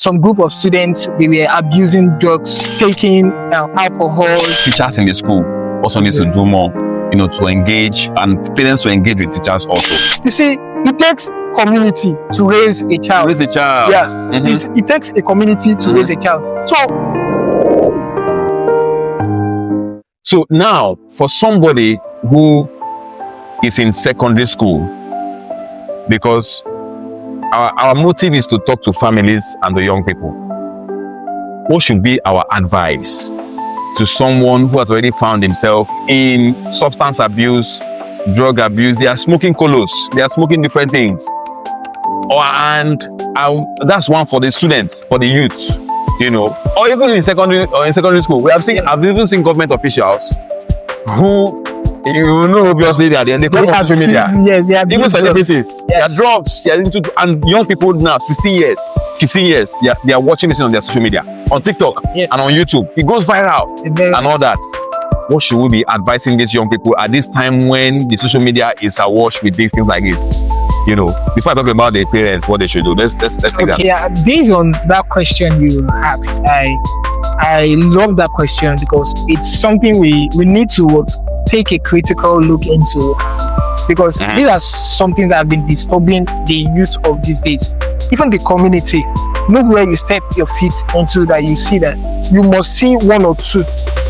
some group of students, they were abusing drugs, taking alcohol. Teachers in the school also need to do more, to engage, and parents to engage with teachers also. You see, it takes community to raise a child. Raise a child. Yeah. Mm-hmm. It takes a community to raise a child. So now, for somebody who is in secondary school, because our motive is to talk to families and the young people, what should be our advice to someone who has already found himself in substance abuse, drug abuse? They are smoking colos, they are smoking different things. That's one for the students, for the youths, or even in secondary school. I've even seen government officials who, obviously they come on social media. Yes, they are even celebrities. They are drugs. And young people now, 16 years, 15 years, they are watching this on their social media, on TikTok and on YouTube. It goes viral and all that. What should we be advising these young people at this time when the social media is awash with these things like this? Before I talk about the parents, what they should do, let's take that. Yeah, based on that question you asked, I love that question because it's something we need to take a critical look into, because these are something that have been disturbing the youth of these days, even the community. Nowhere you step your feet into that you see that you must see one or two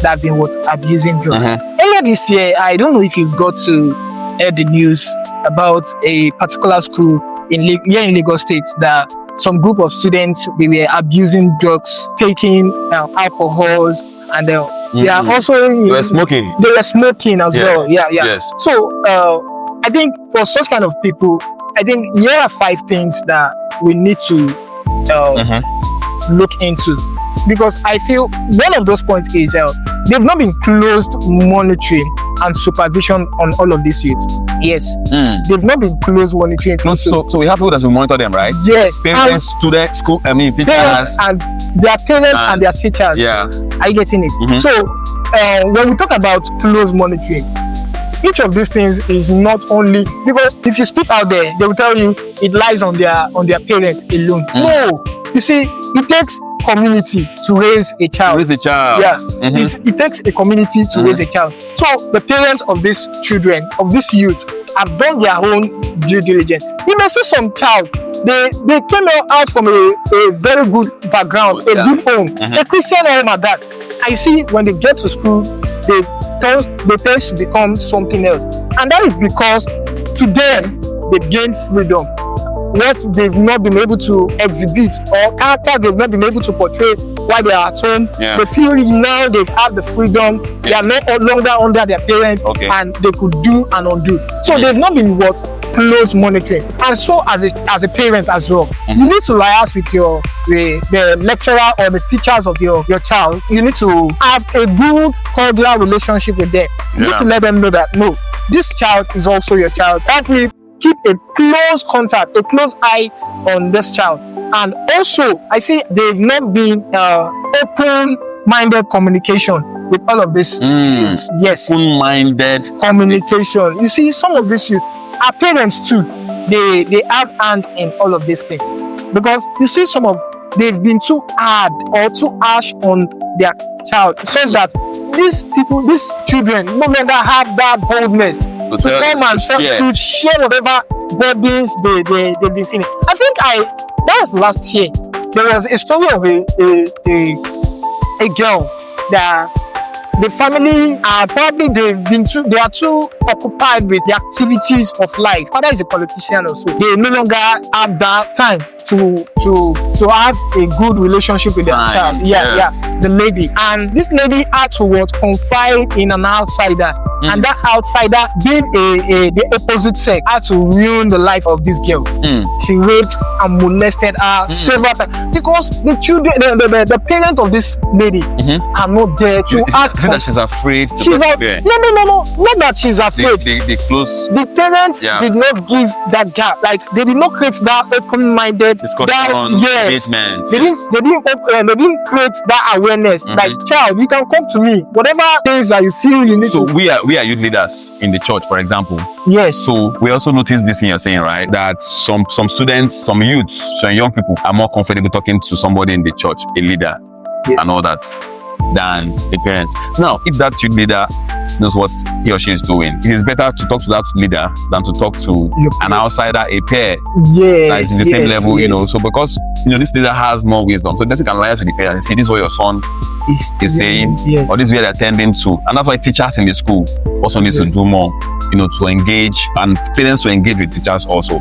that have been abusing drugs. Earlier this year, I don't know if you got to hear the news about a particular school here in Lagos State that some group of students, they were abusing drugs, taking alcohols, and they are also they were smoking. They were smoking as well. Yeah. Yes. So I think for such kind of people, I think here are 5 things that we need to look into, because I feel one of those points is they've not been closed monitoring and supervision on all of these youth. Yes, they've not been closed monitoring. So we have people that will monitor them, right? Yes, parents, students, school. Teachers, parents and their parents and their teachers. Yeah, are you getting it? So when we talk about close monitoring, each of these things is not only because if you speak out there, they will tell you it lies on their parents alone. No, you see, it takes community to raise a child. Yeah, it takes a community to raise a child. So the parents of these children, of this youth, have done their own due diligence. You may see some child, they came out from a very good background, a good home, a Christian home at that. I see when they get to school, they tend to become something else, and that is because to them they've gained freedom. What they've not been able to exhibit, or character they've not been able to portray while they are at home, they feel now they have the freedom. They are no longer under their parents, and they could do and undo. So they've not been close monitoring. And so as a parent as well, you need to liaise with the lecturer or the teachers of your child. You need to have a good cordial relationship with them. You need to let them know that no, this child is also your child. Actually, keep a close contact, a close eye on this child. And also, I see they've not been open-minded communication with all of this. Yes, open-minded communication. You see, some of these youth, our parents too, they have hand in all of these things, because you see they've been too hard or too harsh on their child, such that these children no longer have that boldness to come and to share whatever burdens they've been feeling. I think that was last year. There was a story of a girl that the family they are too occupied with the activities of life. Father is a politician also. They no longer have that time to have a good relationship with their child. The lady. And this lady had to confide in an outsider. And that outsider, being the opposite sex, had to ruin the life of this girl. She raped and molested her several times, because the children, the parent of this lady are not there to act. Is it that she's afraid? No, not that she's afraid. The parents did not give that gap. Like, they did not create that open-minded discussion, engagement. They didn't create that awareness awareness. Like, child, you can come to me. Whatever things that you feel you need So to. we are youth leaders in the church, for example. Yes. So we also notice this in your saying, right? That some students, some youths, some young people are more comfortable talking to somebody in the church, a leader, and all that, than the parents. Now, if that youth leader knows what he or she is doing, it is better to talk to that leader than to talk to an outsider, a peer that is in the same level, you know. So because this leader has more wisdom, so this can liaise with the parents and say, this is what your son is saying, or this is where they're attending to. And that's why teachers in the school also need to do more, to engage, and parents to engage with teachers also.